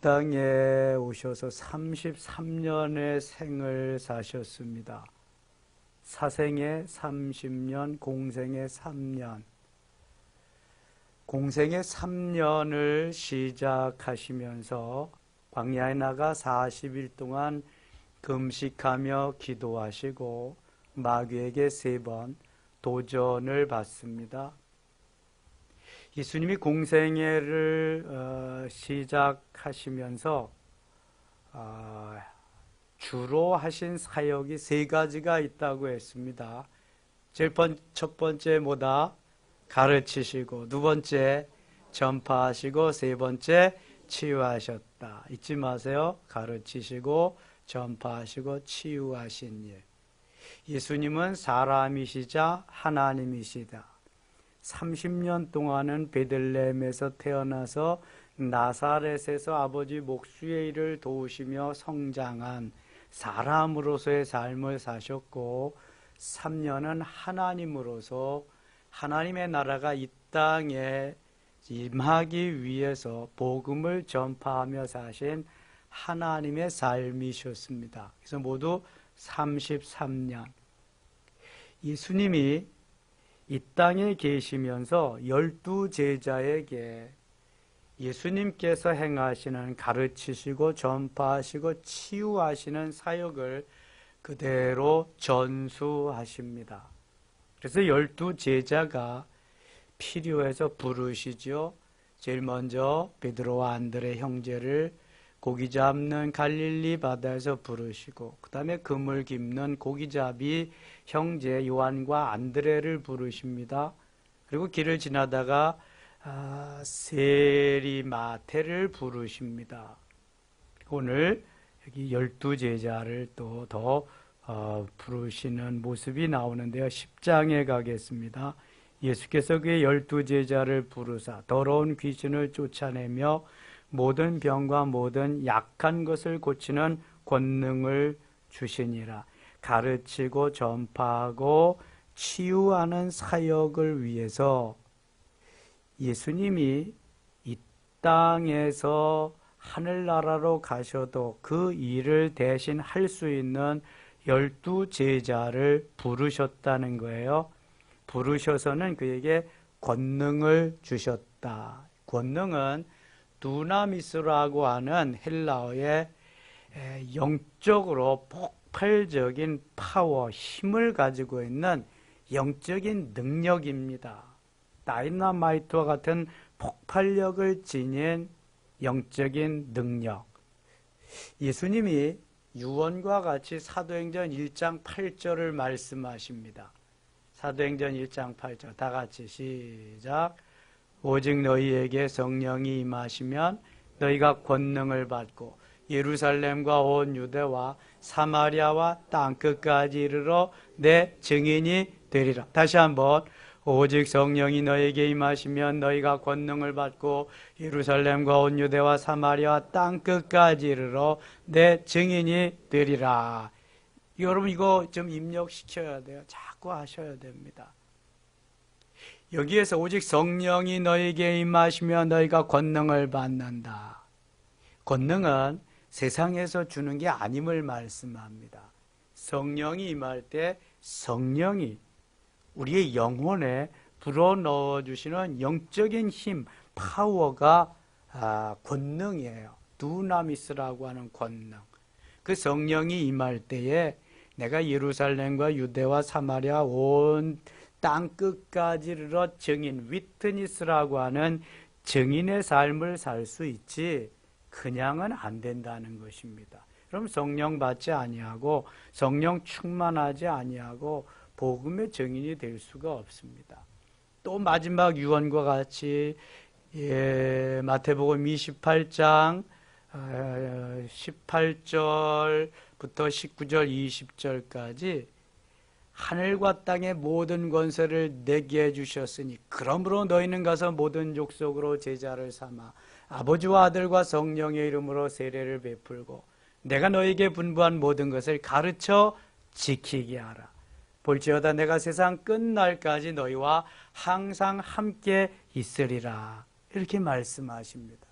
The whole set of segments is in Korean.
땅에 오셔서 33년의 생을 사셨습니다. 사생에 30년, 공생에 3년. 공생의 3년을 시작하시면서 광야에 나가 40일 동안 금식하며 기도하시고 마귀에게 3번 도전을 받습니다. 예수님이 공생애를 시작하시면서 주로 하신 사역이 3가지가 있다고 했습니다. 첫 번째 뭐다? 가르치시고, 2번째 전파하시고, 3번째 치유하셨다. 잊지 마세요. 가르치시고 전파하시고 치유하신 일. 예수님은 사람이시자 하나님이시다. 30년 동안은 베들레헴에서 태어나서 나사렛에서 아버지 목수의 일을 도우시며 성장한 사람으로서의 삶을 사셨고, 3년은 하나님으로서 하나님의 나라가 이 땅에 임하기 위해서 복음을 전파하며 사신 하나님의 삶이셨습니다. 그래서 모두 33년. 예수님이 이 땅에 계시면서 12제자에게 예수님께서 행하시는 가르치시고 전파하시고 치유하시는 사역을 그대로 전수하십니다. 그래서 12제자가 필요해서 부르시죠. 제일 먼저 베드로와 안드레 형제를 고기 잡는 갈릴리 바다에서 부르시고, 그 다음에 그물 깁는 고기잡이 형제 요한과 안드레를 부르십니다. 그리고 길을 지나다가 세리마테를 부르십니다. 오늘 여기 12제자를 또 더 부르시는 모습이 나오는데요. 10장에 가겠습니다. 예수께서 그의 12제자를 부르사 더러운 귀신을 쫓아내며 모든 병과 모든 약한 것을 고치는 권능을 주시니라. 가르치고 전파하고 치유하는 사역을 위해서 예수님이 이 땅에서 하늘나라로 가셔도 그 일을 대신 할 수 있는 12제자를 부르셨다는 거예요. 부르셔서는 그에게 권능을 주셨다. 권능은 두나미스라고 하는 헬라어의 영적으로 폭발적인 파워, 힘을 가지고 있는 영적인 능력입니다. 다이너마이트와 같은 폭발력을 지닌 영적인 능력. 예수님이 유언과 같이 사도행전 1장 8절을 말씀하십니다. 사도행전 1장 8절 다 같이 시작. 오직 너희에게 성령이 임하시면 너희가 권능을 받고 예루살렘과 온 유대와 사마리아와 땅끝까지 이르러 내 증인이 되리라. 다시 한번. 오직 성령이 너에게 임하시면 너희가 권능을 받고 예루살렘과 온 유대와 사마리아 땅끝까지 이르러 내 증인이 되리라. 여러분 이거 좀 입력시켜야 돼요. 자꾸 하셔야 됩니다. 여기에서 오직 성령이 너에게 임하시면 너희가 권능을 받는다. 권능은 세상에서 주는 게 아님을 말씀합니다. 성령이 임할 때 성령이 우리의 영혼에 불어넣어 주시는 영적인 힘, 파워가 권능이에요. 두나미스라고 하는 권능. 그 성령이 임할 때에 내가 예루살렘과 유대와 사마리아 온 땅끝까지 이르러 증인, 위트니스라고 하는 증인의 삶을 살 수 있지 그냥은 안 된다는 것입니다. 그럼 성령 받지 아니하고 성령 충만하지 아니하고 복음의 증인이 될 수가 없습니다. 또 마지막 유언과 같이 마태복음 28장 18절부터 19절 20절까지 하늘과 땅의 모든 권세를 내게 해주셨으니 그러므로 너희는 가서 모든 족속으로 제자를 삼아 아버지와 아들과 성령의 이름으로 세례를 베풀고 내가 너희에게 분부한 모든 것을 가르쳐 지키게 하라. 볼지어다 내가 세상 끝날까지 너희와 항상 함께 있으리라. 이렇게 말씀하십니다.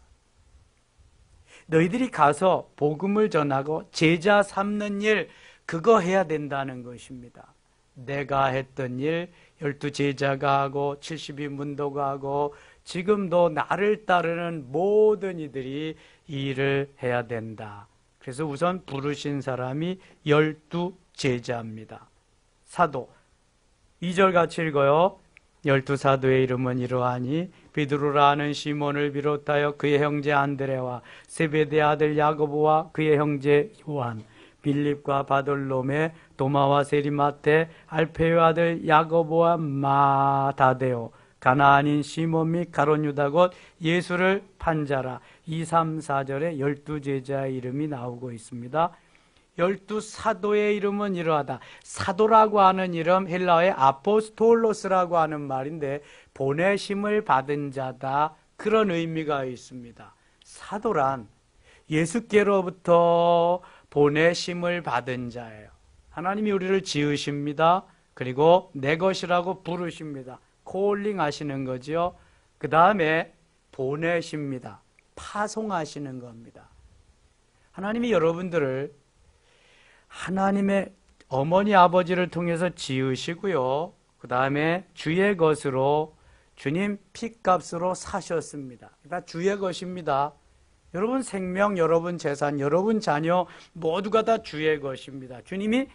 너희들이 가서 복음을 전하고 제자 삼는 일, 그거 해야 된다는 것입니다. 내가 했던 일, 12제자가 하고 70인 문도가 하고 지금도 나를 따르는 모든 이들이 이 일을 해야 된다. 그래서 우선 부르신 사람이 12제자입니다. 사도 2절 같이 읽어요. 12사도의 이름은 이러하니 베드로라 하는 시몬을 비롯하여 그의 형제 안드레와 세베대 아들 야고보와 그의 형제 요한, 빌립과 바돌로메, 도마와 세리마테, 알페의 아들 야고보와 마다데오, 가나안인 시몬 및 가룟 유다 곧 예수를 판자라. 2, 3, 4절에 12제자의 이름이 나오고 있습니다. 12사도의 이름은 이러하다. 사도라고 하는 이름 헬라어의 아포스톨로스라고 하는 말인데 보내심을 받은 자다, 그런 의미가 있습니다. 사도란 예수께로부터 보내심을 받은 자예요. 하나님이 우리를 지으십니다. 그리고 내 것이라고 부르십니다. 콜링 하시는 거죠. 그 다음에 보내십니다. 파송하시는 겁니다. 하나님이 여러분들을 하나님의 어머니 아버지를 통해서 지으시고요. 그 다음에 주의 것으로 주님 핏값으로 사셨습니다. 그러니까 주의 것입니다. 여러분 생명, 여러분 재산, 여러분 자녀 모두가 다 주의 것입니다. 주님이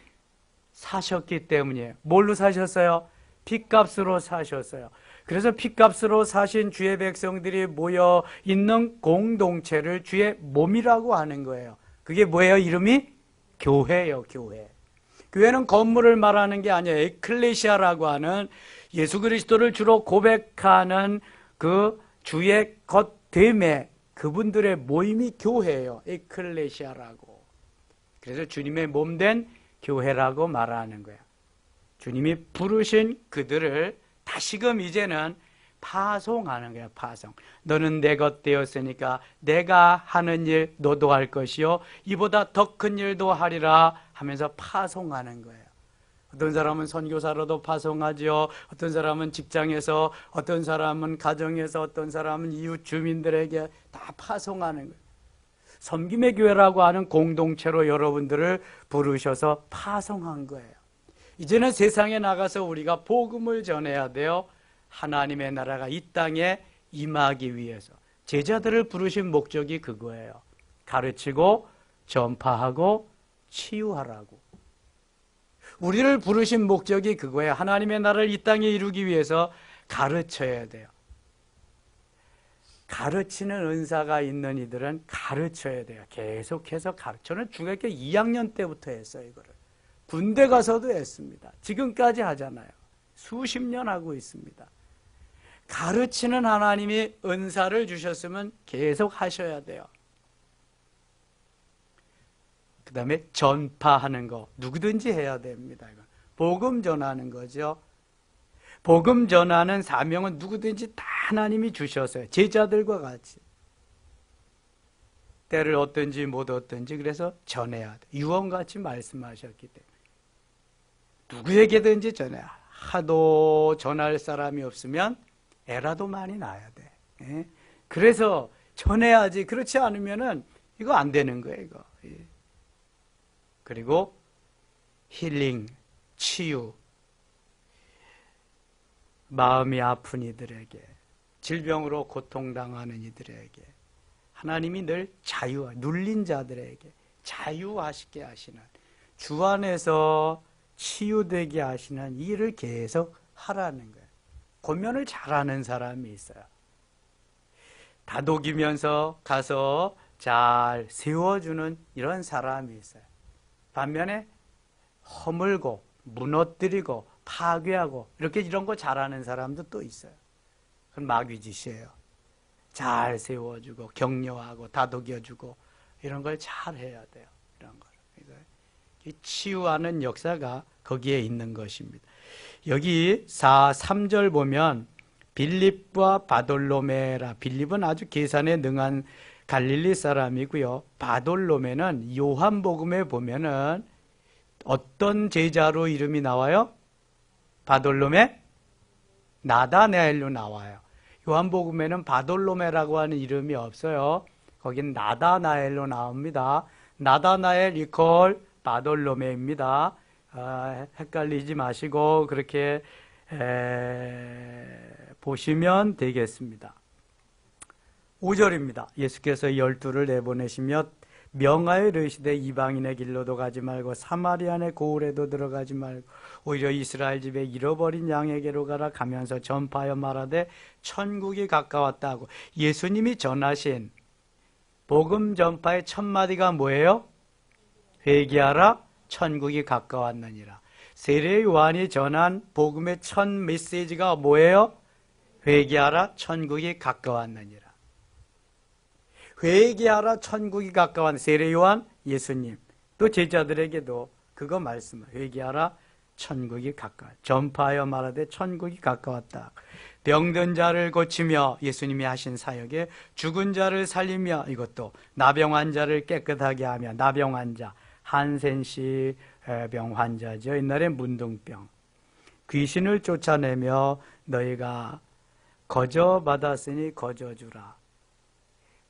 사셨기 때문이에요. 뭘로 사셨어요? 핏값으로 사셨어요. 그래서 핏값으로 사신 주의 백성들이 모여 있는 공동체를 주의 몸이라고 하는 거예요. 그게 뭐예요? 이름이 교회예요. 교회. 교회는 건물을 말하는 게 아니에요. 에클레시아라고 하는 예수 그리스도를 주로 고백하는 그 주의 것됨에 그분들의 모임이 교회예요. 에클레시아라고. 그래서 주님의 몸된 교회라고 말하는 거예요. 주님이 부르신 그들을 다시금 이제는 파송하는 거예요. 파송. 너는 내 것 되었으니까 내가 하는 일 너도 할 것이요 이보다 더 큰 일도 하리라 하면서 파송하는 거예요. 어떤 사람은 선교사로도 파송하죠. 어떤 사람은 직장에서, 어떤 사람은 가정에서, 어떤 사람은 이웃 주민들에게 다 파송하는 거예요. 섬김의 교회라고 하는 공동체로 여러분들을 부르셔서 파송한 거예요. 이제는 세상에 나가서 우리가 복음을 전해야 돼요. 하나님의 나라가 이 땅에 임하기 위해서. 제자들을 부르신 목적이 그거예요. 가르치고 전파하고 치유하라고. 우리를 부르신 목적이 그거예요. 하나님의 나라를 이 땅에 이루기 위해서 가르쳐야 돼요. 가르치는 은사가 있는 이들은 가르쳐야 돼요. 계속해서 저는 중학교 2학년 때부터 했어요. 이거를. 군대 가서도 했습니다. 지금까지 하잖아요. 수십 년 하고 있습니다. 가르치는 하나님이 은사를 주셨으면 계속 하셔야 돼요. 그 다음에 전파하는 거 누구든지 해야 됩니다. 복음 전하는 거죠. 복음 전하는 사명은 누구든지 다 하나님이 주셨어요. 제자들과 같이. 때를 얻든지 못 얻든지 그래서 전해야 돼. 유언같이 말씀하셨기 때문에. 누구에게든지 전해야. 하도 전할 사람이 없으면 애라도 많이 낳아야 돼. 예? 그래서 전해야지. 그렇지 않으면은 이거 안 되는 거예요. 이거. 예. 그리고 힐링, 치유, 마음이 아픈 이들에게, 질병으로 고통당하는 이들에게 하나님이 늘 눌린 자들에게 자유하시게 하시는, 주 안에서 치유되게 하시는 일을 계속 하라는 거예요. 권면을 잘하는 사람이 있어요. 다독이면서 가서 잘 세워주는 이런 사람이 있어요. 반면에 허물고 무너뜨리고 파괴하고 이런 거 잘하는 사람도 또 있어요. 그건 마귀짓이에요. 잘 세워주고 격려하고 다독여주고 이런 걸 잘 해야 돼요. 이런 걸. 치유하는 역사가 거기에 있는 것입니다. 여기 3절 보면 빌립과 바돌로메라. 빌립은 아주 계산에 능한 갈릴리 사람이고요. 바돌로메는 요한복음에 보면은 어떤 제자로 이름이 나와요? 바돌로메? 나다나엘로 나와요. 요한복음에는 바돌로메라고 하는 이름이 없어요. 거긴 나다나엘로 나옵니다. 나다나엘 이퀄 바돌로메입니다. 헷갈리지 마시고 그렇게 보시면 되겠습니다. 5절입니다. 예수께서 12를 내보내시며 명하여 이르시되 이방인의 길로도 가지 말고 사마리아의 고을에도 들어가지 말고 오히려 이스라엘 집에 잃어버린 양에게로 가라. 가면서 전파하여 말하되 천국이 가까웠다 하고, 예수님이 전하신 복음 전파의 첫 마디가 뭐예요? 회개하라, 천국이 가까웠느니라. 세례 요한이 전한 복음의 첫 메시지가 뭐예요? 회개하라, 천국이 가까웠느니라. 회개하라, 천국이 가까운 세례 요한, 예수님, 또 제자들에게도 그거 말씀을, 회개하라, 천국이 가까워. 전파하여 말하되 천국이 가까웠다. 병든 자를 고치며, 예수님이 하신 사역에 죽은 자를 살리며, 이것도 나병 환자를 깨끗하게 하며, 나병 환자, 한센시 병 환자죠. 옛날에 문둥병. 귀신을 쫓아내며 너희가 거저 받았으니 거저 주라.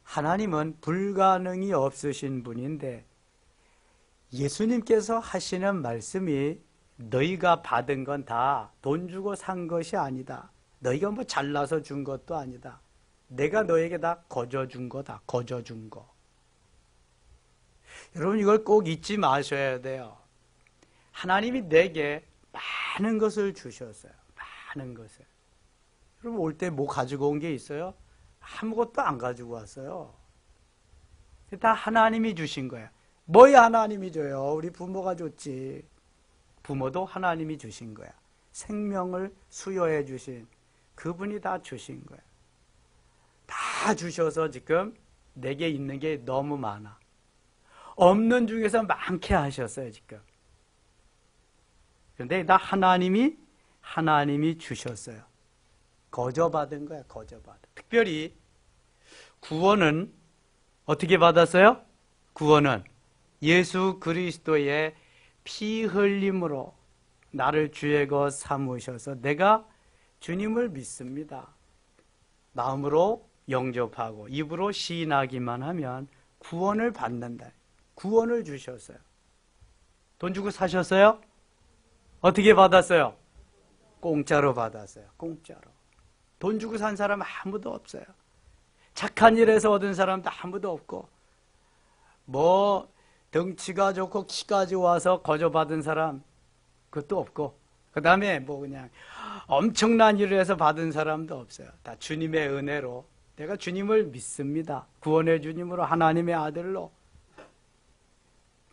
하나님은 불가능이 없으신 분인데 예수님께서 하시는 말씀이 너희가 받은 건 다 돈 주고 산 것이 아니다. 너희가 뭐 잘나서 준 것도 아니다. 내가 너에게 다 거저 준 거다. 거저 준 거. 여러분 이걸 꼭 잊지 마셔야 돼요. 하나님이 내게 많은 것을 주셨어요. 많은 것을. 여러분 올 때 뭐 가지고 온 게 있어요? 아무것도 안 가지고 왔어요. 다 하나님이 주신 거예요. 뭐야 하나님이 줘요? 우리 부모가 줬지. 부모도 하나님이 주신 거야. 생명을 수여해 주신 그분이 다 주신 거야. 다 주셔서 지금 내게 있는 게 너무 많아. 없는 중에서 많게 하셨어요 지금. 그런데 다 하나님이 주셨어요. 거저 받은 거야. 거저 받은. 특별히 구원은 어떻게 받았어요? 구원은 예수 그리스도의 피 흘림으로 나를 주의 것 삼으셔서 내가 주님을 믿습니다. 마음으로 영접하고 입으로 시인하기만 하면 구원을 받는다. 구원을 주셨어요. 돈 주고 사셨어요? 어떻게 받았어요? 공짜로 받았어요. 공짜로. 돈 주고 산 사람 아무도 없어요. 착한 일에서 얻은 사람도 아무도 없고, 뭐 덩치가 좋고 키까지 와서 거저 받은 사람 그것도 없고, 그 다음에 뭐 그냥 엄청난 일을 해서 받은 사람도 없어요. 다 주님의 은혜로 내가 주님을 믿습니다. 구원의 주님으로, 하나님의 아들로,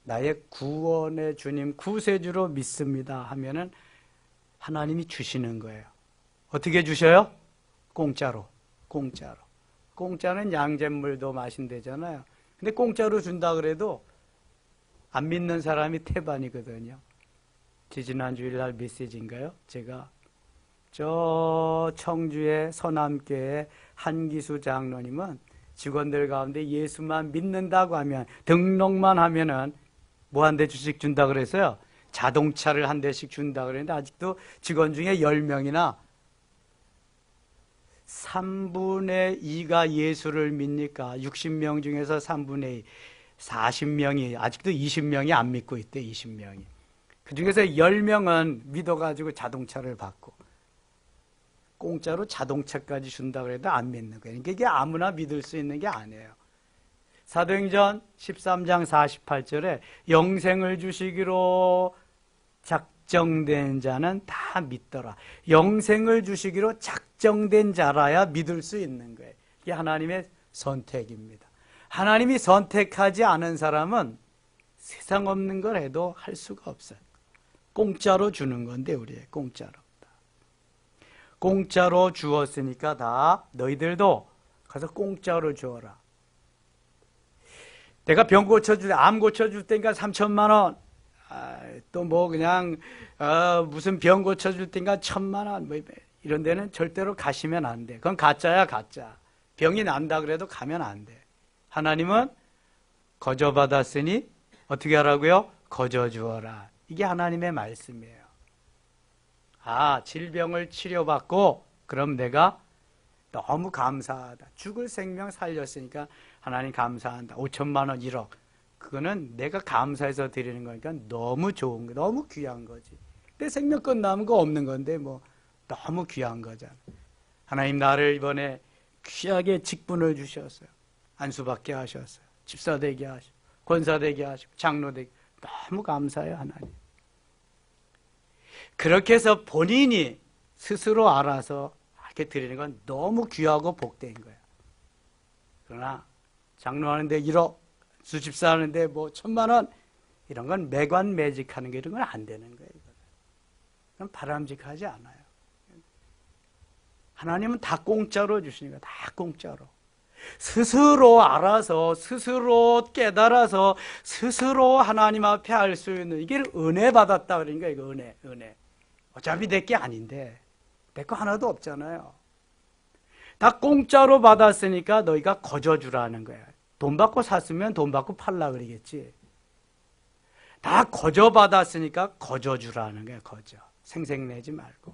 나의 구원의 주님, 구세주로 믿습니다 하면은 하나님이 주시는 거예요. 어떻게 주셔요? 공짜로. 공짜로. 공짜는 양잿물도 마신대잖아요. 근데 공짜로 준다 그래도 안 믿는 사람이 태반이거든요. 지지난 주일날 메시지인가요? 제가 저 청주의 서남교회 한기수 장로님은 직원들 가운데 예수만 믿는다고 하면, 등록만 하면은 뭐 한 대 주씩 준다 그랬어요. 자동차를 한 대씩 준다 그랬는데 아직도 직원 중에 10명이나 3분의 2가 예수를 믿니까 60명 중에서 3분의 2, 40명이, 아직도 20명이 안 믿고 있대. 20명이. 그 중에서 10명은 믿어가지고 자동차를 받고, 공짜로 자동차까지 준다 그래도 안 믿는 거예요. 그러니까 이게 아무나 믿을 수 있는 게 아니에요. 사도행전 13장 48절에 영생을 주시기로 작정된 자는 다 믿더라. 영생을 주시기로 작정된 자라야 믿을 수 있는 거예요. 이게 하나님의 선택입니다. 하나님이 선택하지 않은 사람은 세상 없는 걸 해도 할 수가 없어요. 공짜로 주는 건데, 우리의 공짜로. 공짜로 주었으니까 다 너희들도 가서 공짜로 주어라. 내가 병 고쳐줄 때, 암 고쳐줄 때니까 3천만 원, 또 뭐 그냥 무슨 병 고쳐줄 때니까 1,000만 원, 뭐 이런 데는 절대로 가시면 안 돼. 그건 가짜야, 가짜. 병이 난다 그래도 가면 안 돼. 하나님은 거저 받았으니 어떻게 하라고요? 거저 주어라. 이게 하나님의 말씀이에요. 질병을 치료받고 그럼 내가 너무 감사하다. 죽을 생명 살렸으니까 하나님 감사한다. 5천만 원, 1억. 그거는 내가 감사해서 드리는 거니까 너무 좋은 거, 너무 귀한 거지. 내 생명 끝나면 거 없는 건데 뭐 너무 귀한 거잖아. 하나님 나를 이번에 귀하게 직분을 주셨어요. 안수받게 하셨어요. 집사 되게 하시고 권사 되게 하시고 장로 되게. 너무 감사해요, 하나님. 그렇게 해서 본인이 스스로 알아서 이렇게 드리는 건 너무 귀하고 복된 거예요. 그러나 장로하는데 1억, 수집사 하는데 뭐 1,000만 원, 이런 건 매관매직하는 게 이런 건 안 되는 거예요. 그건 바람직하지 않아요. 하나님은 다 공짜로 주시니까 다 공짜로. 스스로 알아서, 스스로 깨달아서, 스스로 하나님 앞에 할 수 있는, 이게 은혜 받았다 그러니까 이거 은혜. 어차피 내 게 아닌데 내 거 하나도 없잖아요. 다 공짜로 받았으니까 너희가 거저주라는 거야. 돈 받고 샀으면 돈 받고 팔라 그러겠지. 다 거저 받았으니까 거저주라는 거야. 거저. 생색내지 말고.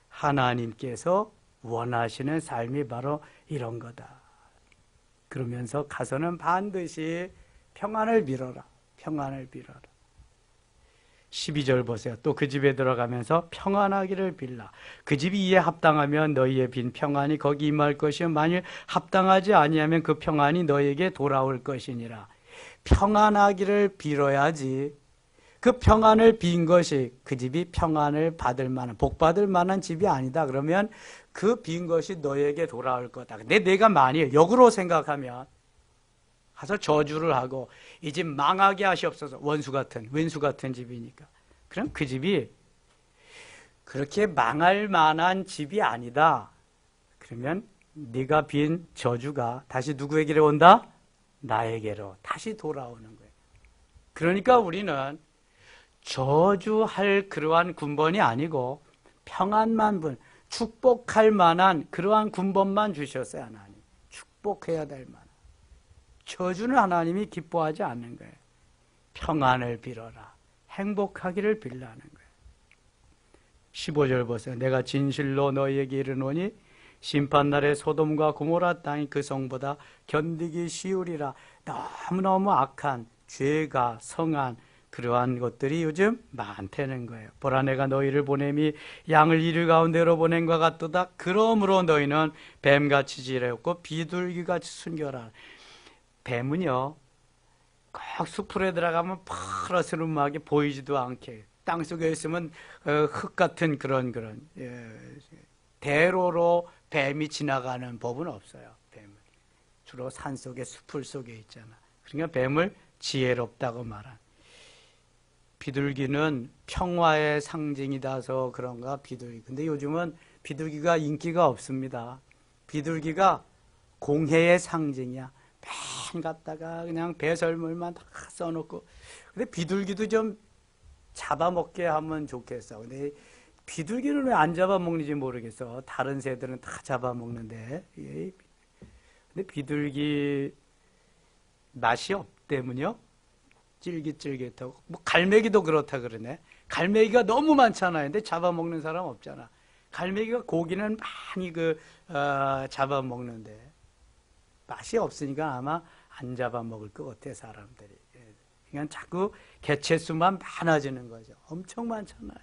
하나님께서 원하시는 삶이 바로 이런 거다. 그러면서 가서는 반드시 평안을 빌어라. 평안을 빌어라. 12절 보세요. 또 그 집에 들어가면서 평안하기를 빌라. 그 집이 이에 합당하면 너희의 빈 평안이 거기 임할 것이요 만일 합당하지 아니하면 그 평안이 너희에게 돌아올 것이니라. 평안하기를 빌어야지. 그 평안을 빈 것이 그 집이 평안을 받을 만한, 복 받을 만한 집이 아니다. 그러면 그 빈 것이 너에게 돌아올 거다. 근데 내가 만일 역으로 생각하면 가서 저주를 하고 이 집 망하게 하시옵소서. 왼수 같은 집이니까. 그럼 그 집이 그렇게 망할 만한 집이 아니다. 그러면 네가 빈 저주가 다시 누구에게로 온다? 나에게로 다시 돌아오는 거예요. 그러니까 우리는 저주할 그러한 군번이 아니고 평안만 축복할 만한 그러한 군번만 주셨어요. 하나님. 축복해야 될 만한. 저주는 하나님이 기뻐하지 않는 거예요. 평안을 빌어라. 행복하기를 빌라는 거예요. 15절 보세요. 내가 진실로 너희에게 이르노니 심판날에 소돔과 고모라 땅이 그 성보다 견디기 쉬우리라. 너무너무 악한 죄가 성한 그러한 것들이 요즘 많다는 거예요. 보라 내가 너희를 보냄이 양을 이리 가운데로 보낸 것 같도다. 그러므로 너희는 뱀같이 지혜롭고 비둘기같이 순결하라. 뱀은요 꼭 수풀에 들어가면 파랗스름하게 보이지도 않게 땅속에 있으면 흙 같은 그런 대로로 뱀이 지나가는 법은 없어요. 뱀은 주로 산속에 수풀 속에 있잖아. 그러니까 뱀을 지혜롭다고 말한. 비둘기는 평화의 상징이라서 그런가 비둘기. 근데 요즘은 비둘기가 인기가 없습니다. 비둘기가 공해의 상징이야. 맨 갖다가 그냥 배설물만 다 써놓고. 근데 비둘기도 좀 잡아먹게 하면 좋겠어. 근데 비둘기는 왜 안 잡아먹는지 모르겠어. 다른 새들은 다 잡아먹는데. 근데 비둘기 맛이 없대면요. 쫄깃쫄깃하고. 뭐 갈매기도 그렇다 그러네. 갈매기가 너무 많잖아요. 근데 잡아먹는 사람 없잖아. 갈매기가 고기는 많이 잡아먹는데 맛이 없으니까 아마 안 잡아먹을 것 같아 사람들이. 그러니까 자꾸 개체수만 많아지는 거죠. 엄청 많잖아요.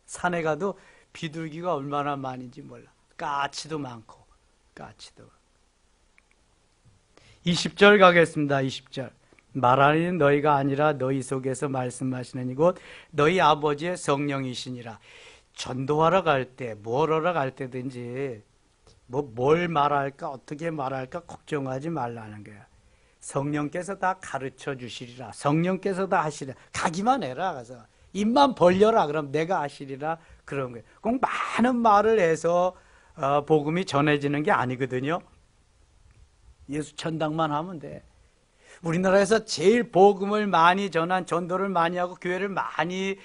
산에 가도 비둘기가 얼마나 많은지 몰라. 까치도 많고. 까치도. 20절 가겠습니다. 20절. 말하는 너희가 아니라 너희 속에서 말씀하시는 이곳 너희 아버지의 성령이시니라. 전도하러 갈 때, 뭘 하러 갈 때든지 뭘 말할까, 어떻게 말할까 걱정하지 말라는 거야. 성령께서 다 가르쳐 주시리라. 성령께서 다 하시리라. 가기만 해라. 가서 입만 벌려라. 그럼 내가 하시리라. 그런 거예요. 꼭 많은 말을 해서 복음이 전해지는 게 아니거든요. 예수 천당만 하면 돼. 우리나라에서 제일 복음을 많이 전한, 전도를 많이 하고 교회를 많이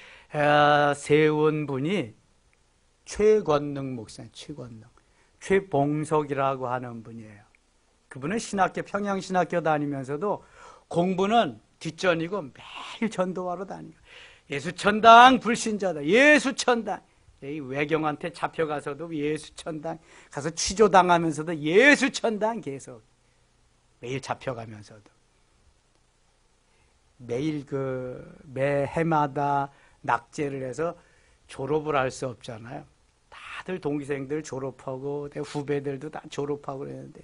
세운 분이 최권능 목사, 최봉석이라고 하는 분이에요. 그분은 신학교, 평양신학교 다니면서도 공부는 뒷전이고 매일 전도하러 다니고 예수천당 불신자다, 예수천당 이 외경한테 잡혀가서도 예수천당 가서 취조당하면서도 예수천당 계속 매일 잡혀가면서도 매일 매 해마다 낙제를 해서 졸업을 할 수 없잖아요. 다들 동기생들 졸업하고 내 후배들도 다 졸업하고 그랬는데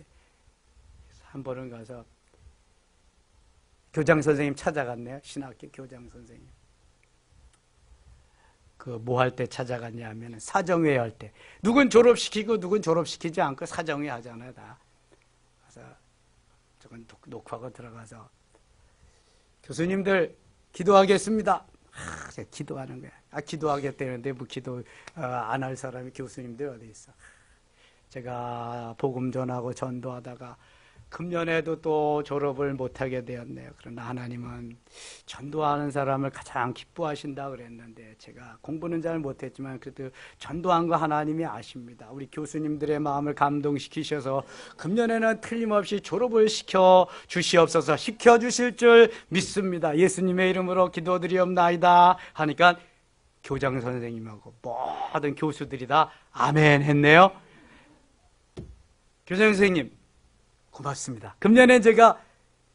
한 번은 가서 교장 선생님 찾아갔네요. 신학교 교장 선생님. 뭐 할 때 찾아갔냐 하면 사정회 할 때 누군 졸업시키고 누군 졸업시키지 않고 사정회 하잖아요. 다. 그래서 저건 녹화하고 들어가서 교수님들 기도하겠습니다. 제가 기도하는 거야. 기도하겠다는데 뭐 기도 안 할 사람이 교수님들 어디 있어. 제가 복음 전하고 전도하다가 금년에도 또 졸업을 못하게 되었네요. 그러나 하나님은 전도하는 사람을 가장 기뻐하신다 그랬는데 제가 공부는 잘 못했지만 그래도 전도한 거 하나님이 아십니다. 우리 교수님들의 마음을 감동시키셔서 금년에는 틀림없이 졸업을 시켜 주시옵소서. 시켜 주실 줄 믿습니다. 예수님의 이름으로 기도드리옵나이다 하니까 교장 선생님하고 모든 교수들이 다 아멘 했네요. 교장 선생님 고맙습니다. 금년에 제가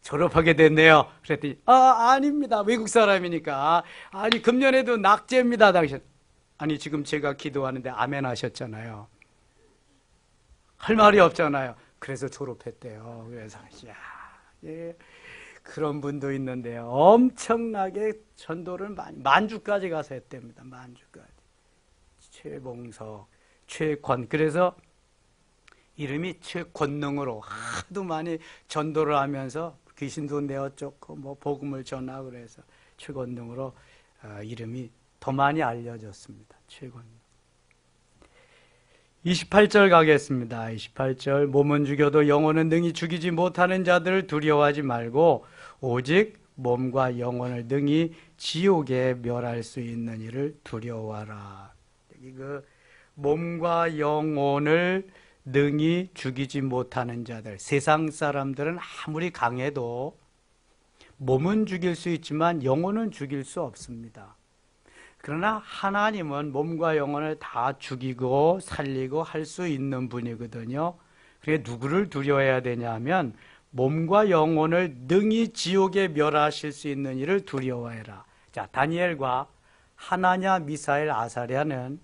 졸업하게 됐네요. 그랬더니 아닙니다. 외국 사람이니까. 아니 금년에도 낙제입니다. 당신. 아니 지금 제가 기도하는데 아멘 하셨잖아요. 할 말이 없잖아요. 그래서 졸업했대요. 그래서 예, 그런 분도 있는데요. 엄청나게 전도를 만주까지 가서 했답니다. 만주까지. 최봉석, 최권. 그래서 이름이 최권능으로 하도 많이 전도를 하면서 귀신도 내어쫓고 뭐 복음을 전하고 그래서 최권능으로 이름이 더 많이 알려졌습니다. 최권능. 28절 가겠습니다. 28절 몸은 죽여도 영혼은 능히 죽이지 못하는 자들을 두려워하지 말고 오직 몸과 영혼을 능히 지옥에 멸할 수 있는 이를 두려워하라. 여기 몸과 영혼을 능히 죽이지 못하는 자들, 세상 사람들은 아무리 강해도 몸은 죽일 수 있지만 영혼은 죽일 수 없습니다. 그러나 하나님은 몸과 영혼을 다 죽이고 살리고 할 수 있는 분이거든요. 그래 누구를 두려워해야 되냐 하면 몸과 영혼을 능히 지옥에 멸하실 수 있는 이를 두려워해라. 자, 다니엘과 하나냐, 미사엘, 아사랴는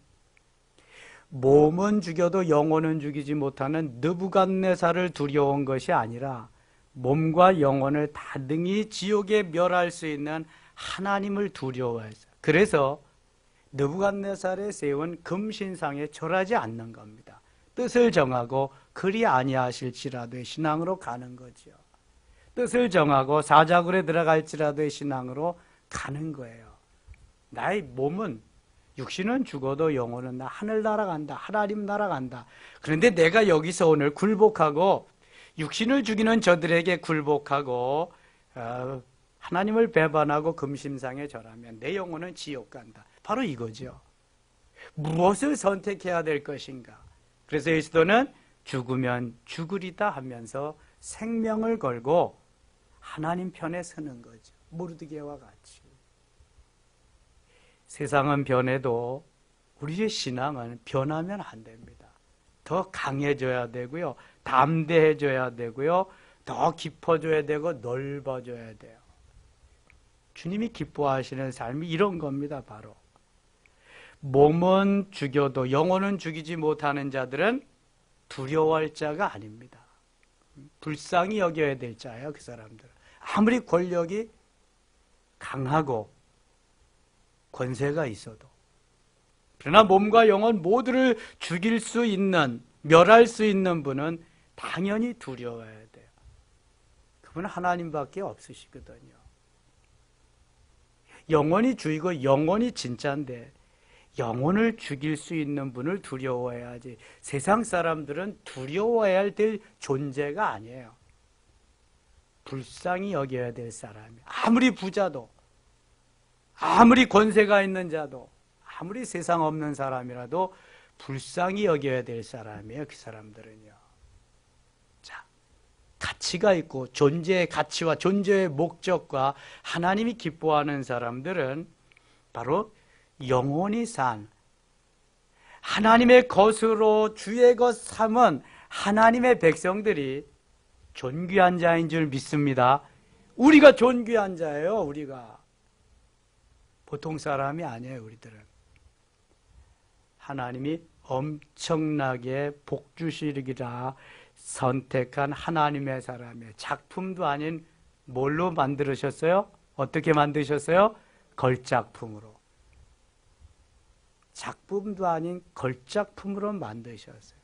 몸은 죽여도 영혼은 죽이지 못하는 느부갓네살을 두려운 것이 아니라 몸과 영혼을 다 능히 지옥에 멸할 수 있는 하나님을 두려워했어요. 그래서 느부갓네살에 세운 금신상에 절하지 않는 겁니다. 뜻을 정하고 그리 아니하실지라도의 신앙으로 가는 거죠. 뜻을 정하고 사자굴에 들어갈지라도의 신앙으로 가는 거예요. 나의 몸은 육신은 죽어도 영혼은 나 하늘 날아간다. 하나님 날아간다. 그런데 내가 여기서 오늘 굴복하고 육신을 죽이는 저들에게 굴복하고 하나님을 배반하고 금심상에 절하면 내 영혼은 지옥 간다. 바로 이거죠. 무엇을 선택해야 될 것인가? 그래서 예수도는 죽으면 죽으리다 하면서 생명을 걸고 하나님 편에 서는 거죠. 모르드게와 같이. 세상은 변해도 우리의 신앙은 변하면 안 됩니다. 더 강해져야 되고요. 담대해져야 되고요. 더 깊어져야 되고 넓어져야 돼요. 주님이 기뻐하시는 삶이 이런 겁니다. 바로 몸은 죽여도 영혼은 죽이지 못하는 자들은 두려워할 자가 아닙니다. 불쌍히 여겨야 될 자예요. 그 사람들은. 아무리 권력이 강하고 권세가 있어도. 그러나 몸과 영혼 모두를 죽일 수 있는, 멸할 수 있는 분은 당연히 두려워해야 돼요. 그분은 하나님밖에 없으시거든요. 영혼이 주이고 영혼이 진짜인데 영혼을 죽일 수 있는 분을 두려워해야지. 세상 사람들은 두려워해야 될 존재가 아니에요. 불쌍히 여겨야 될 사람이에요. 아무리 부자도, 아무리 권세가 있는 자도, 아무리 세상 없는 사람이라도 불쌍히 여겨야 될 사람이에요. 그 사람들은요. 자, 가치가 있고 존재의 가치와 존재의 목적과 하나님이 기뻐하는 사람들은 바로 영혼이 산 하나님의 것으로 주의 것 삼은 하나님의 백성들이 존귀한 자인 줄 믿습니다. 우리가 존귀한 자예요. 우리가 보통 사람이 아니에요. 우리들은 하나님이 엄청나게 복 주시리라 선택한 하나님의 사람이에요. 작품도 아닌 뭘로 만드셨어요? 어떻게 만드셨어요? 걸작품으로. 작품도 아닌 걸작품으로 만드셨어요.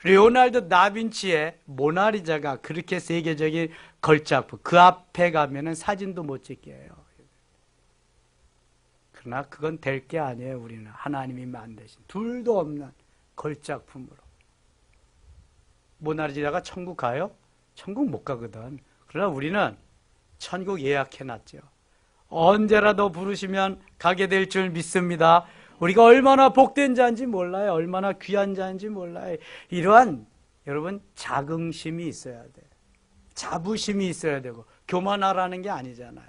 레오나르도 다빈치의 모나리자가 그렇게 세계적인 걸작품, 그 앞에 가면은 사진도 못 찍게 해요. 그러나 그건 될 게 아니에요. 우리는 하나님이 만드신 둘도 없는 걸작품으로. 모나리자가 천국 가요? 천국 못 가거든. 그러나 우리는 천국 예약해놨죠. 언제라도 부르시면 가게 될 줄 믿습니다. 우리가 얼마나 복된 자인지 몰라요. 얼마나 귀한 자인지 몰라요. 이러한 여러분 자긍심이 있어야 돼. 자부심이 있어야 되고 교만하라는 게 아니잖아요.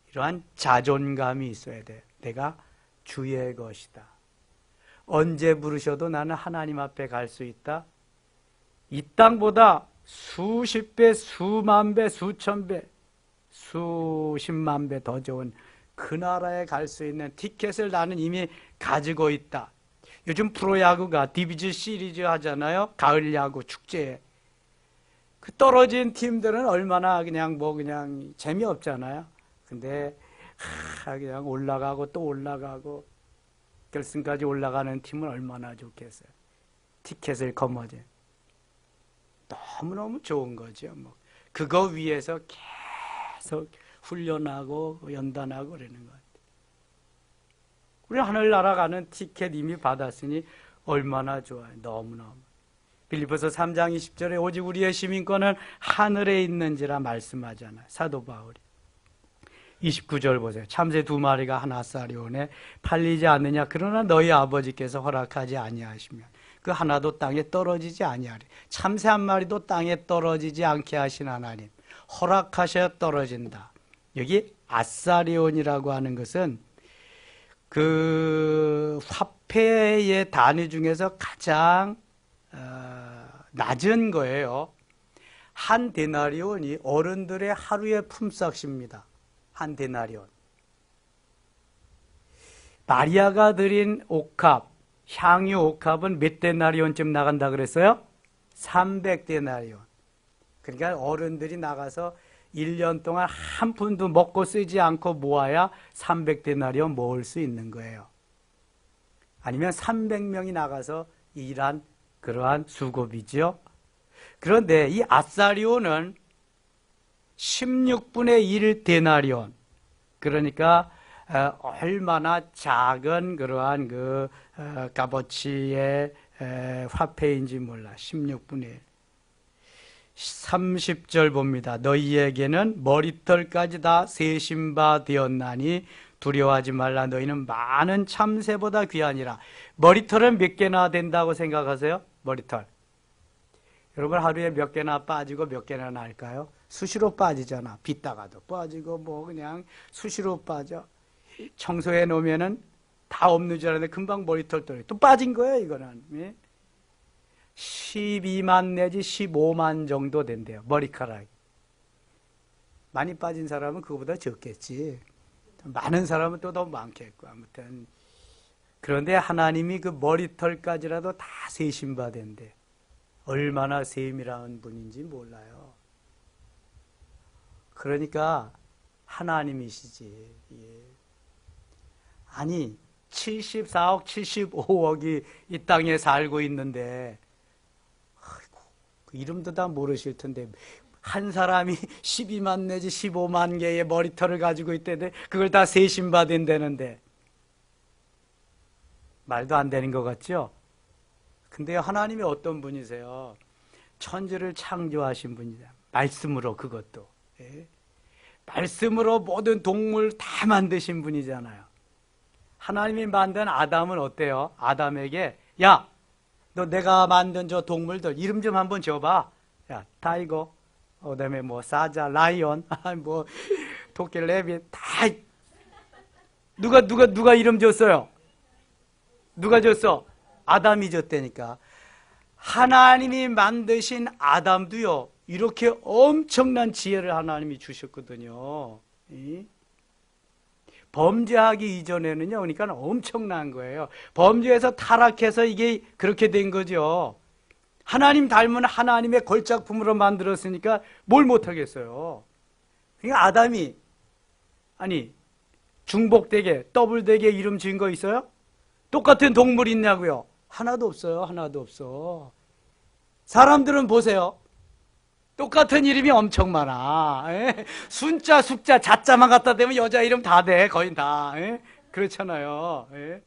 이러한 자존감이 있어야 돼. 내가 주의 것이다. 언제 부르셔도 나는 하나님 앞에 갈 수 있다. 이 땅보다 수십 배, 수만 배, 수천 배, 수십만 배 더 좋은 그 나라에 갈 수 있는 티켓을 나는 이미 가지고 있다. 요즘 프로야구가 디비전 시리즈 하잖아요. 가을 야구 축제에. 그 떨어진 팀들은 얼마나 그냥 재미없잖아요. 근데 그냥 올라가고 또 올라가고 결승까지 올라가는 팀은 얼마나 좋겠어요. 티켓을 거머쥐. 너무너무 좋은 거죠. 그거 위해서 계속 훈련하고 연단하고 그러는 것 같아요. 우리 하늘나라 가는 티켓 이미 받았으니 얼마나 좋아요. 너무너무. 빌립보서 3장 20절에 오직 우리의 시민권은 하늘에 있는지라 말씀하잖아요. 사도 바울이. 29절 보세요. 참새 2마리가 하나짜리 오네 팔리지 않느냐. 그러나 너희 아버지께서 허락하지 아니하시면 그 하나도 땅에 떨어지지 아니하리. 참새 1마리도 땅에 떨어지지 않게 하신 하나님. 허락하셔야 떨어진다. 여기 아사리온이라고 하는 것은 그 화폐의 단위 중에서 가장 낮은 거예요. 한 데나리온이 어른들의 하루의 품삯입니다. 한 데나리온. 마리아가 드린 옥합, 향유 옥합은 몇 데나리온쯤 나간다 그랬어요? 300데나리온. 그러니까 어른들이 나가서 1년 동안 한 푼도 먹고 쓰지 않고 모아야 300데나리온 모을 수 있는 거예요. 아니면 300명이 나가서 일한 그러한 수고비죠. 그런데 이 아사리온은 16분의 1 데나리온. 그러니까 얼마나 작은 그러한 그 값어치의 화폐인지 몰라. 16분의 1. 30절 봅니다. 너희에게는 머리털까지 다 세신 바 되었나니 두려워하지 말라. 너희는 많은 참새보다 귀하니라. 머리털은 몇 개나 된다고 생각하세요? 머리털. 여러분 하루에 몇 개나 빠지고 몇 개나 날까요? 수시로 빠지잖아. 빗다가도 빠지고 그냥 수시로 빠져. 청소해 놓으면은 다 없는 줄 알았는데 금방 머리털 또 빠진 거예요. 이거는 12만 내지 15만 정도 된대요. 머리카락이. 많이 빠진 사람은 그거보다 적겠지. 많은 사람은 또 더 많겠고. 아무튼 그런데 하나님이 그 머리털까지라도 다 세신 바 된대. 얼마나 세밀한 분인지 몰라요. 그러니까 하나님이시지. 아니 74억 75억이 이 땅에 살고 있는데 그 이름도 다 모르실 텐데 한 사람이 12만 내지 15만 개의 머리털을 가지고 있대는데 그걸 다 세신 받은다는데 말도 안 되는 것 같죠? 근데 하나님이 어떤 분이세요? 천지를 창조하신 분이다. 말씀으로 그것도. 말씀으로 모든 동물 다 만드신 분이잖아요. 하나님이 만든 아담은 어때요? 아담에게 야, 너 내가 만든 저 동물들 이름 좀 한번 줘봐. 야, 타이거, 그다음에 사자, 라이온, 토끼, 레빗 다 누가 이름 줬어요? 누가 줬어? 아담이 줬다니까. 하나님이 만드신 아담도요, 이렇게 엄청난 지혜를 하나님이 주셨거든요. 범죄하기 이전에는요, 그러니까 엄청난 거예요. 범죄에서 타락해서 이게 그렇게 된 거죠. 하나님 닮은 하나님의 걸작품으로 만들었으니까 뭘 못하겠어요. 그러니까 아담이, 아니, 중복되게, 더블되게 이름 지은 거 있어요? 똑같은 동물 있냐고요? 하나도 없어요. 하나도 없어. 사람들은 보세요. 똑같은 이름이 엄청 많아. 에? 순자, 숙자, 자자만 갖다 대면 여자 이름 다 돼. 거의 다. 에? 그렇잖아요. 에?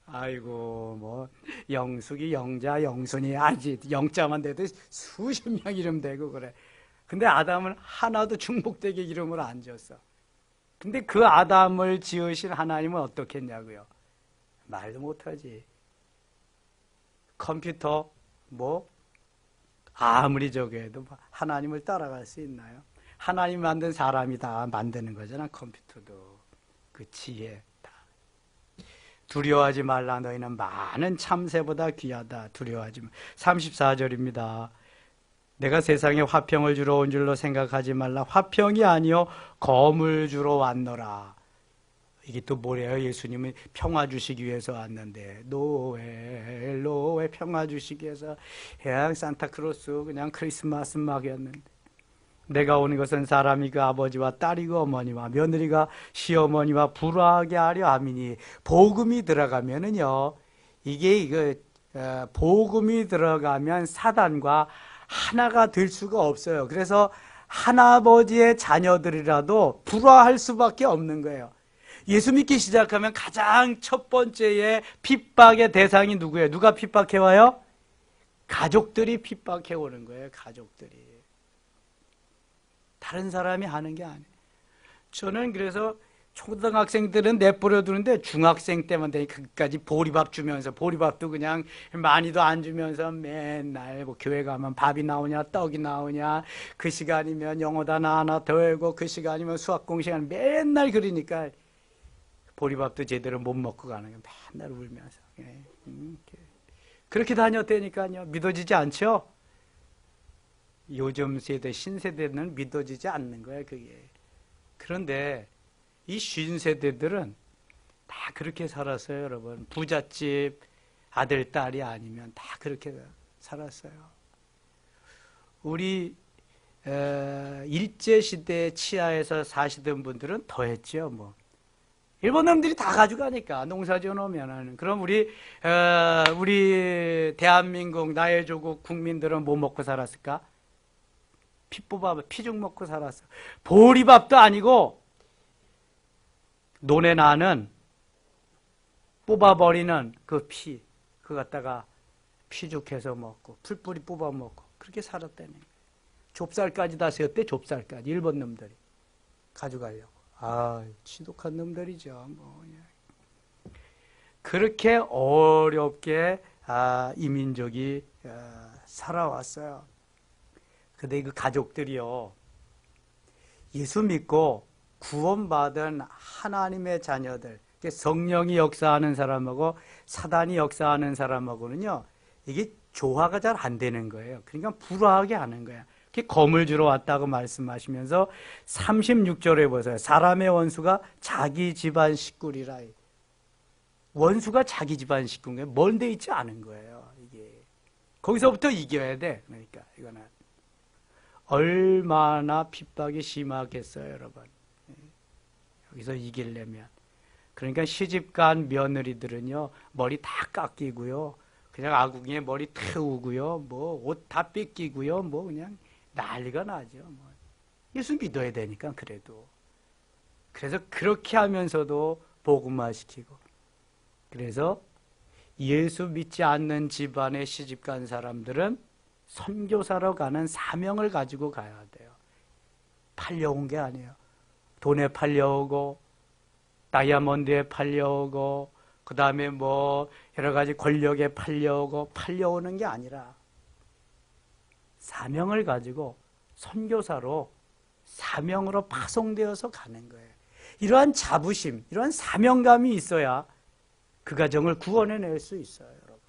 아이고, 뭐, 영숙이, 영자, 영순이, 아지, 영자만 돼도 수십 명 이름 되고 그래. 근데 아담은 하나도 중복되게 이름을 안 지었어. 근데 그 아담을 지으신 하나님은 어떻게 했냐고요? 말도 못하지. 컴퓨터, 뭐, 아무리 저기 해도 하나님을 따라갈 수 있나요? 하나님 만든 사람이 다 만드는 거잖아, 컴퓨터도. 그 지혜 다. 두려워하지 말라. 너희는 많은 참새보다 귀하다. 두려워하지 마. 34절입니다. 내가 세상에 화평을 주러 온 줄로 생각하지 말라. 화평이 아니요 검을 주러 왔노라. 이게 또 뭐래요? 예수님은 평화 주시기 위해서 왔는데, 노엘 평화 주시기 위해서 그냥 산타크로스 그냥 크리스마스 막이었는데, 내가 오는 것은 사람이 그 아버지와 딸이고 어머니와 며느리가 시어머니와 불화하게 하려 함이니. 복음이 들어가면은요, 이게 복음이 들어가면 사단과 하나가 될 수가 없어요. 그래서 하나아버지의 자녀들이라도 불화할 수밖에 없는 거예요. 예수 믿기 시작하면 가장 첫 번째의 핍박의 대상이 누구예요? 누가 핍박해와요? 가족들이 핍박해오는 거예요. 가족들이. 다른 사람이 하는 게 아니에요. 저는 그래서 초등학생들은 내버려 두는데 중학생 때만 되니까 끝까지 보리밥 주면서, 보리밥도 그냥 많이도 안 주면서 맨날 뭐 교회 가면 밥이 나오냐 떡이 나오냐, 그 시간이면 영어 단어 하나 더 외우고 그 시간이면 수학 공시간 맨날 그러니까 보리밥도 제대로 못 먹고 가는 거예요. 맨날 울면서. 그렇게 다녔다니까요. 믿어지지 않죠? 요즘 세대, 신세대는 믿어지지 않는 거예요, 그게. 그런데 이 신세대들은 다 그렇게 살았어요, 여러분. 부잣집 아들, 딸이 아니면 다 그렇게 살았어요. 우리 일제시대 치하에서 사시던 분들은 더 했죠, 뭐. 일본 놈들이 다 가져가니까, 농사지어 놓으면은. 그럼 우리 대한민국, 나의 조국 국민들은 뭐 먹고 살았을까? 피죽 먹고 살았어. 보리밥도 아니고, 논에 나는 뽑아버리는 그 피, 그거 갖다가 피죽해서 먹고, 풀뿌리 뽑아 먹고, 그렇게 살았다는 거예요. 좁쌀까지 다 세웠대, 좁쌀까지. 일본 놈들이. 가져가려고. 아, 지독한 놈들이죠. 뭐. 그렇게 어렵게 이 민족이 살아왔어요. 근데 그 가족들이요, 예수 믿고 구원받은 하나님의 자녀들, 성령이 역사하는 사람하고 사단이 역사하는 사람하고는요, 이게 조화가 잘 안 되는 거예요. 그러니까 불화하게 하는 거야. 검을 주러 왔다고 말씀하시면서 36절에 보세요. 사람의 원수가 자기 집안 식구리라. 원수가 자기 집안 식구인 거예요. 멀데 있지 않은 거예요. 이게 거기서부터 이겨야 돼. 그러니까 이거는 얼마나 핍박이 심하겠어요, 여러분. 여기서 이기려면. 그러니까 시집간 며느리들은요, 머리 다 깎이고요, 그냥 아궁이에 머리 태우고요, 뭐 옷 다 뺏기고요, 뭐 그냥 난리가 나죠. 뭐. 예수 믿어야 되니까 그래도. 그래서 그렇게 하면서도 복음화시키고. 그래서 예수 믿지 않는 집안에 시집간 사람들은 선교사로 가는 사명을 가지고 가야 돼요. 팔려온 게 아니에요. 돈에 팔려오고, 다이아몬드에 팔려오고, 그 다음에 뭐 여러 가지 권력에 팔려오고, 팔려오는 게 아니라 사명을 가지고 선교사로 사명으로 파송되어서 가는 거예요. 이러한 자부심, 이러한 사명감이 있어야 그 가정을 구원해낼 수 있어요, 여러분.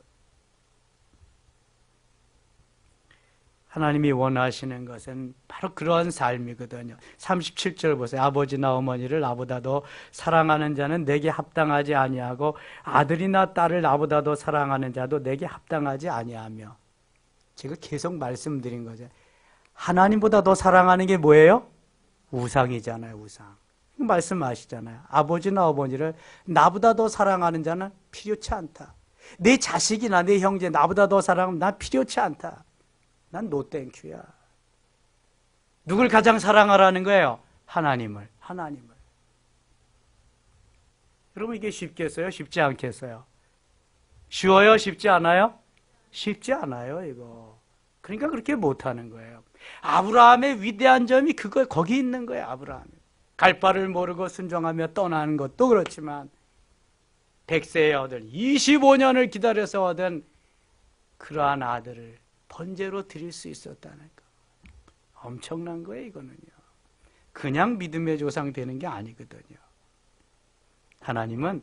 하나님이 원하시는 것은 바로 그러한 삶이거든요. 37절 보세요. 아버지나 어머니를 나보다 더 사랑하는 자는 내게 합당하지 아니하고 아들이나 딸을 나보다 더 사랑하는 자도 내게 합당하지 아니하며. 제가 계속 말씀드린 거죠. 하나님보다 더 사랑하는 게 뭐예요? 우상이잖아요, 우상. 말씀하시잖아요. 아버지나 어머니를 나보다 더 사랑하는 자는 필요치 않다. 내 자식이나 내 형제 나보다 더 사랑하면 난 필요치 않다. 난 노 땡큐야. 누굴 가장 사랑하라는 거예요? 하나님을. 여러분 이게 쉽겠어요? 쉽지 않겠어요? 쉬워요? 쉽지 않아요? 쉽지 않아요, 이거. 그러니까 그렇게 못하는 거예요. 아브라함의 위대한 점이 거기 있는 거예요, 아브라함이. 갈 바를 모르고 순종하며 떠나는 것도 그렇지만 100세에 얻은 25년을 기다려서 얻은 그러한 아들을 번제로 드릴 수 있었다는 거. 엄청난 거예요, 이거는요. 그냥 믿음의 조상 되는 게 아니거든요. 하나님은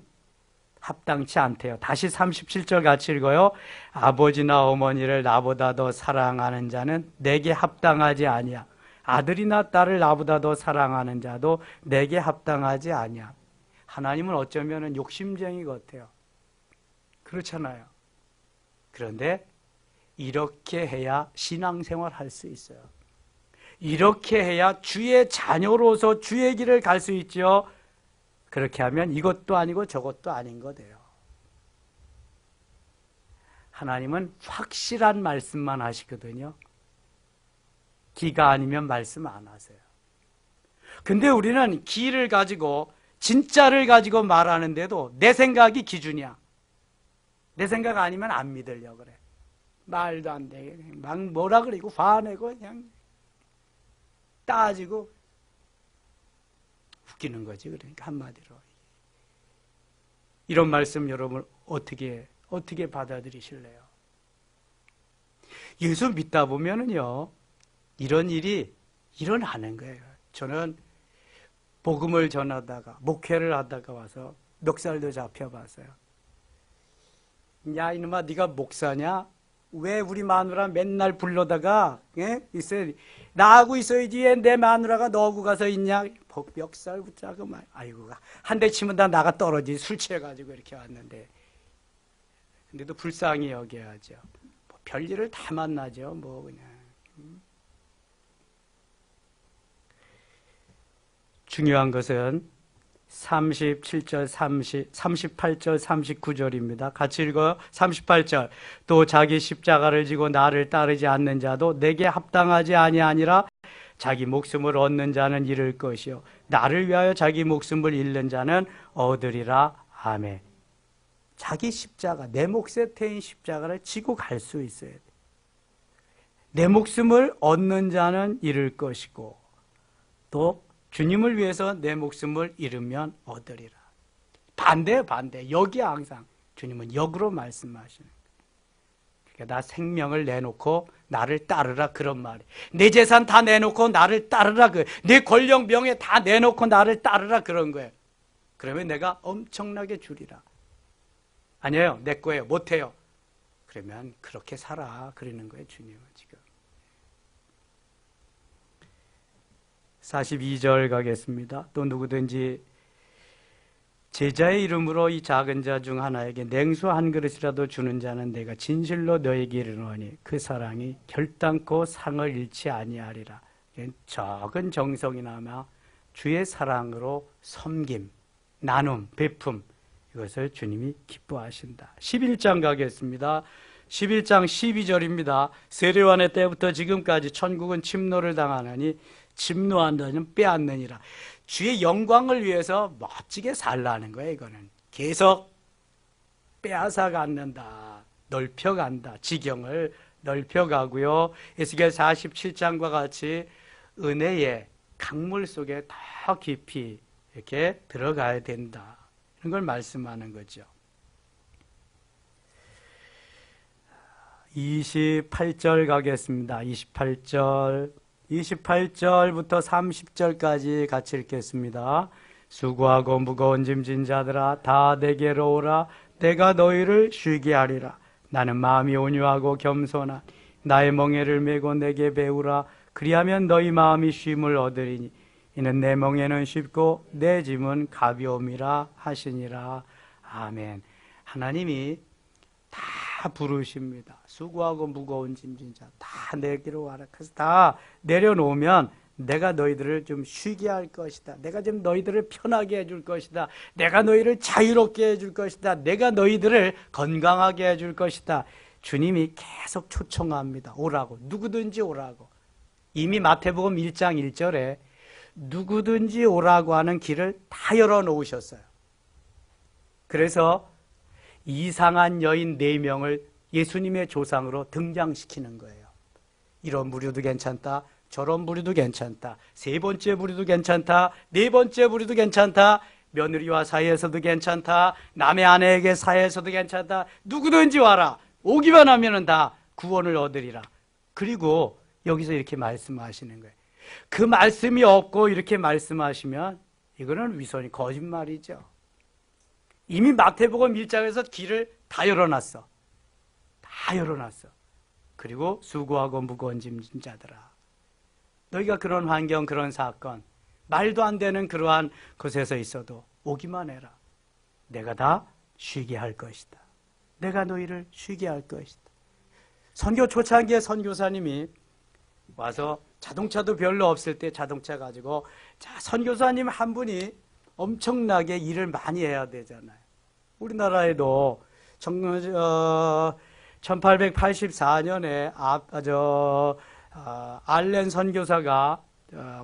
합당치 않대요. 다시 37절 같이 읽어요. 아버지나 어머니를 나보다 더 사랑하는 자는 내게 합당하지 아니야. 아들이나 딸을 나보다 더 사랑하는 자도 내게 합당하지 아니야. 하나님은 어쩌면 욕심쟁이 같아요. 그렇잖아요. 그런데 이렇게 해야 신앙생활 할 수 있어요. 이렇게 해야 주의 자녀로서 주의 길을 갈 수 있죠. 그렇게 하면 이것도 아니고 저것도 아닌 거 돼요. 하나님은 확실한 말씀만 하시거든요. 기가 아니면 말씀 안 하세요. 근데 우리는 기를 가지고 진짜를 가지고 말하는데도 내 생각이 기준이야. 내 생각 아니면 안 믿으려고 그래. 말도 안 되게 막 뭐라 그러고 화내고 그냥 따지고 웃기는 거지. 그러니까 한마디로 이런 말씀 여러분 어떻게 받아들이실래요? 예수 믿다 보면은요 이런 일이 일어나는 거예요. 저는 복음을 전하다가 목회를 하다가 와서 멱살도 잡혀봤어요. 야 이놈아 네가 목사냐? 왜 우리 마누라 맨날 불러다가 나하고 있어야지 왜 내 마누라가 너하고 가서 있냐? 멱살 붙잡고 막 아이고 한 대 치면 다 나가 떨어지. 술 취해가지고 이렇게 왔는데 근데도 불쌍히 여겨야죠. 뭐 별일을 다 만나죠. 뭐 그냥 중요한 것은 37절, 38절, 39절입니다. 같이 읽어요. 38절. 또 자기 십자가를 지고 나를 따르지 않는 자도 내게 합당하지 아니하니라. 자기 목숨을 얻는 자는 잃을 것이요 나를 위하여 자기 목숨을 잃는 자는 얻으리라. 아멘. 자기 십자가, 내 몫에 태인 십자가를 지고 갈 수 있어야 돼. 내 목숨을 얻는 자는 잃을 것이고 또 주님을 위해서 내 목숨을 잃으면 얻으리라. 반대예요, 반대. 여기야 항상. 주님은 역으로 말씀하시는 거예요. 그러니까 나 생명을 내놓고 나를 따르라 그런 말이에요. 내 재산 다 내놓고 나를 따르라. 내 권력 명예 다 내놓고 나를 따르라 그런 거예요. 그러면 내가 엄청나게 주리라. 아니에요. 내 거예요. 못해요. 그러면 그렇게 살아. 그러는 거예요, 주님은 지금. 42절 가겠습니다. 또 누구든지 제자의 이름으로 이 작은 자 중 하나에게 냉수 한 그릇이라도 주는 자는 내가 진실로 너에게 이르노니 그 사랑이 결단코 상을 잃지 아니하리라. 적은 정성이나마 주의 사랑으로 섬김, 나눔, 베품 이것을 주님이 기뻐하신다. 11장 가겠습니다. 11장 12절입니다. 세례요한의 때부터 지금까지 천국은 침노를 당하느니 침노한 자는 빼앗느니라. 주의 영광을 위해서 멋지게 살라는 거예요. 이거는 계속 빼앗아 갖는다. 넓혀간다. 지경을 넓혀가고요. 에스겔 47장과 같이 은혜의 강물 속에 더 깊이 이렇게 들어가야 된다. 이런 걸 말씀하는 거죠. 28절 가겠습니다. 28절부터 30절까지 같이 읽겠습니다. 수고하고 무거운 짐진 자들아 다 내게로 오라. 내가 너희를 쉬게 하리라. 나는 마음이 온유하고 겸손한 나의 멍에를 메고 내게 배우라. 그리하면 너희 마음이 쉼을 얻으리니 이는 내 멍에는 쉽고 내 짐은 가벼움이라 하시니라. 아멘. 하나님이 다 부르십니다. 수고하고 무거운 짐진 자 다 내게로 와라. 그래서 다 내려놓으면 내가 너희들을 좀 쉬게 할 것이다. 내가 좀 너희들을 편하게 해줄 것이다. 내가 너희를 자유롭게 해줄 것이다. 내가 너희들을 건강하게 해줄 것이다. 주님이 계속 초청합니다. 오라고. 누구든지 오라고. 이미 마태복음 1장 1절에 누구든지 오라고 하는 길을 다 열어놓으셨어요. 그래서 이상한 여인 4명을 예수님의 조상으로 등장시키는 거예요. 이런 부류도 괜찮다. 저런 부류도 괜찮다. 3번째 부류도 괜찮다. 4번째 부류도 괜찮다. 며느리와 사이에서도 괜찮다. 남의 아내에게 사이에서도 괜찮다. 누구든지 와라. 오기만 하면은 다 구원을 얻으리라. 그리고 여기서 이렇게 말씀하시는 거예요. 그 말씀이 없고 이렇게 말씀하시면 이거는 위선이 거짓말이죠. 이미 마태복음 1장에서 길을 다 열어놨어. 다 열어놨어. 그리고 수고하고 무거운 짐진 자들아, 너희가 그런 환경, 그런 사건, 말도 안 되는 그러한 곳에서 있어도 오기만 해라. 내가 다 쉬게 할 것이다. 내가 너희를 쉬게 할 것이다. 선교 초창기에 선교사님이 와서 자동차도 별로 없을 때 자동차 가지고, 자, 선교사님 한 분이 엄청나게 일을 많이 해야 되잖아요. 우리나라에도 1884년에 알렌 선교사가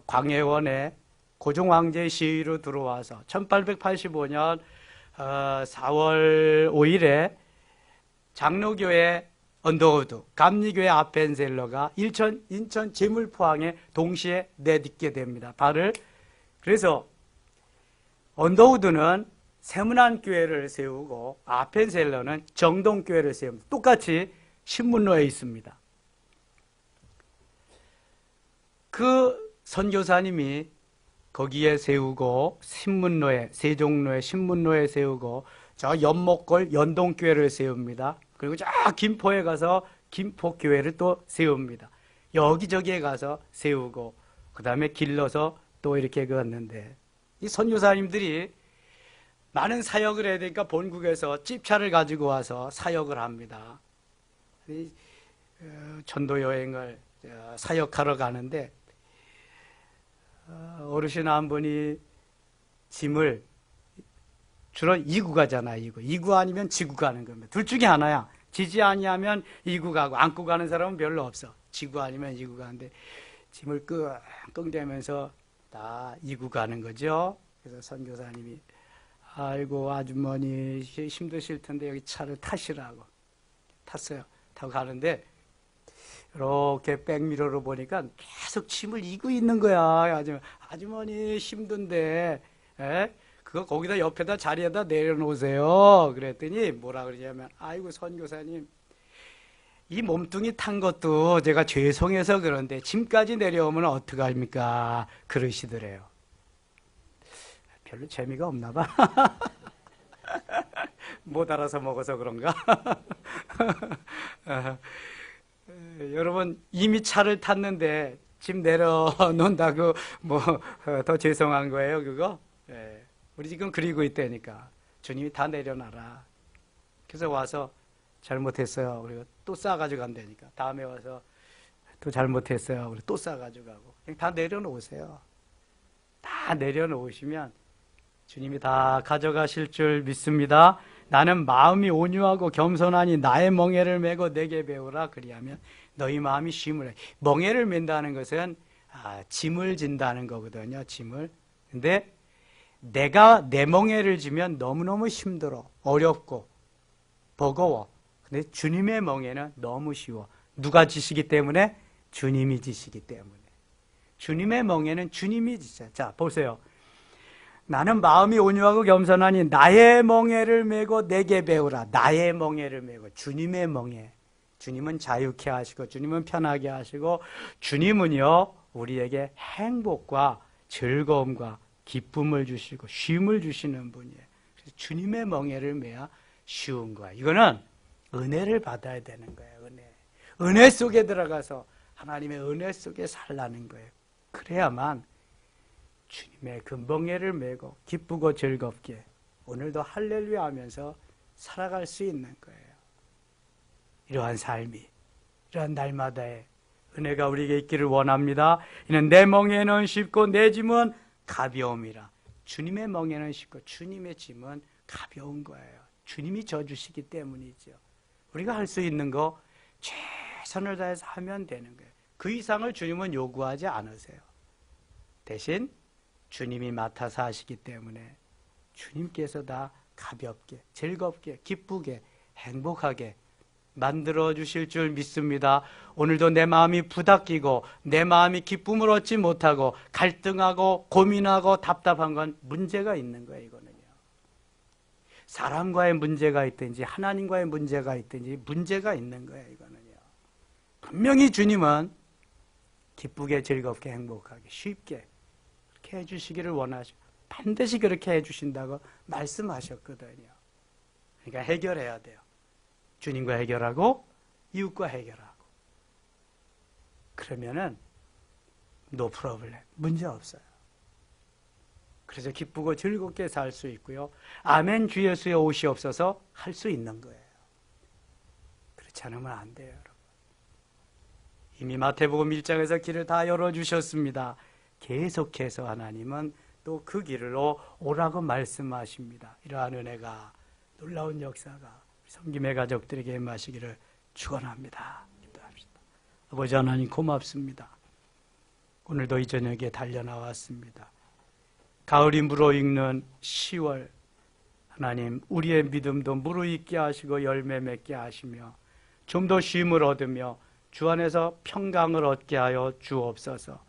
광해원에 고종황제 시위로 들어와서 1885년 4월 5일에 장로교회 언더우드, 감리교회 아펜셀러가 인천 제물포항에 동시에 내딛게 됩니다. 발을. 그래서 언더우드는 세문안 교회를 세우고 아펜셀러는 정동교회를 세웁니다. 똑같이 신문로에 있습니다. 그 선교사님이 거기에 세우고 신문로에, 세종로에 신문로에 세우고 저 연목골 연동교회를 세웁니다. 그리고 저 김포에 가서 김포교회를 또 세웁니다. 여기저기에 가서 세우고 그 다음에 길러서 또 이렇게 갔는데, 이 선교사님들이 많은 사역을 해야 되니까 본국에서 찝차를 가지고 와서 사역을 합니다. 전도 여행을 사역하러 가는데 어르신 한 분이 짐을 주로 이구 가잖아요. 이구 아니면 지구 가는 겁니다. 둘 중에 하나야. 지지 아니하면 이구 가고, 안고 가는 사람은 별로 없어. 지구 아니면 이구 가는데 짐을 끙대면서 다 이구 가는 거죠. 그래서 선교사님이 아이고 아주머니 힘드실 텐데 여기 차를 타시라고 탔어요. 타고 가는데 이렇게 백미러로 보니까 계속 짐을 이고 있는 거야. 아주머니 힘든데 그거 거기다 옆에다 자리에다 내려놓으세요. 그랬더니 뭐라 그러냐면, 아이고 선교사님, 이 몸뚱이 탄 것도 제가 죄송해서 그런데 짐까지 내려오면 어떡합니까? 그러시더래요. 별로 재미가 없나 봐. 못 알아서 먹어서 그런가? 여러분, 이미 차를 탔는데 짐 내려놓는다고 뭐 더 죄송한 거예요, 그거? 우리 지금 그리고 있다니까. 주님이 다 내려놔라. 그래서 와서 잘못했어요. 그리고 또 싸가지고 간다니까. 다음에 와서 또 잘못했어요. 그리고 또 싸가지고 가고. 그냥 다 내려놓으세요. 다 내려놓으시면 주님이 다 가져가실 줄 믿습니다. 나는 마음이 온유하고 겸손하니 나의 멍에를 메고 내게 배우라. 그리하면 너희 마음이 쉼을 해. 멍에를 맨다는 것은 짐을 진다는 거거든요. 짐을. 근데 내가 내 멍에를 지면 너무너무 힘들어. 어렵고 버거워. 근데 주님의 멍에는 너무 쉬워. 누가 지시기 때문에? 주님이 지시기 때문에. 주님의 멍에는 주님이 지셔. 자, 보세요. 나는 마음이 온유하고 겸손하니 나의 멍에를 메고 내게 배우라. 나의 멍에를 메고, 주님의 멍에. 주님은 자유케 하시고 주님은 편하게 하시고 주님은요 우리에게 행복과 즐거움과 기쁨을 주시고 쉼을 주시는 분이에요. 그래서 주님의 멍에를 메야 쉬운 거야. 이거는 은혜를 받아야 되는 거예요. 은혜 속에 들어가서 하나님의 은혜 속에 살라는 거예요. 그래야만 주님의 그 멍에를 메고 기쁘고 즐겁게 오늘도 할렐루야 하면서 살아갈 수 있는 거예요. 이러한 삶이, 이러한 날마다의 은혜가 우리에게 있기를 원합니다. 이는 내 멍에는 쉽고 내 짐은 가벼움이라. 주님의 멍에는 쉽고 주님의 짐은 가벼운 거예요. 주님이 져주시기 때문이죠. 우리가 할 수 있는 거 최선을 다해서 하면 되는 거예요. 그 이상을 주님은 요구하지 않으세요. 대신 주님이 맡아서 하시기 때문에 주님께서 다 가볍게, 즐겁게, 기쁘게, 행복하게 만들어 주실 줄 믿습니다. 오늘도 내 마음이 부닥이고 내 마음이 기쁨을 얻지 못하고 갈등하고 고민하고 답답한 건 문제가 있는 거예요. 이거는요. 사람과의 문제가 있든지 하나님과의 문제가 있든지 문제가 있는 거예요. 이거는요. 분명히 주님은 기쁘게 즐겁게 행복하게 쉽게 그렇게 해주시기를 원하시고 반드시 그렇게 해주신다고 말씀하셨거든요. 그러니까 해결해야 돼요. 주님과 해결하고 이웃과 해결하고 그러면은 no problem, 문제 없어요. 그래서 기쁘고 즐겁게 살 수 있고요. 아멘 주 예수의 옷이 없어서 할 수 있는 거예요. 그렇지 않으면 안 돼요, 여러분. 이미 마태복음 1장에서 길을 다 열어주셨습니다. 계속해서 하나님은 또 그 길로 오라고 말씀하십니다. 이러한 은혜가, 놀라운 역사가 섬김의 가족들에게 임하시기를 축원합니다. 기도합시다. 아버지 하나님 고맙습니다. 오늘도 이 저녁에 달려나왔습니다. 가을이 무르익는 10월, 하나님 우리의 믿음도 무르익게 하시고 열매 맺게 하시며 좀 더 쉼을 얻으며 주 안에서 평강을 얻게 하여 주옵소서.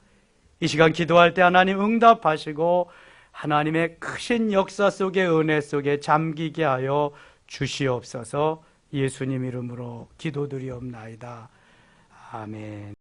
이 시간 기도할 때 하나님 응답하시고 하나님의 크신 역사 속에 은혜 속에 잠기게 하여 주시옵소서. 예수님 이름으로 기도드리옵나이다. 아멘.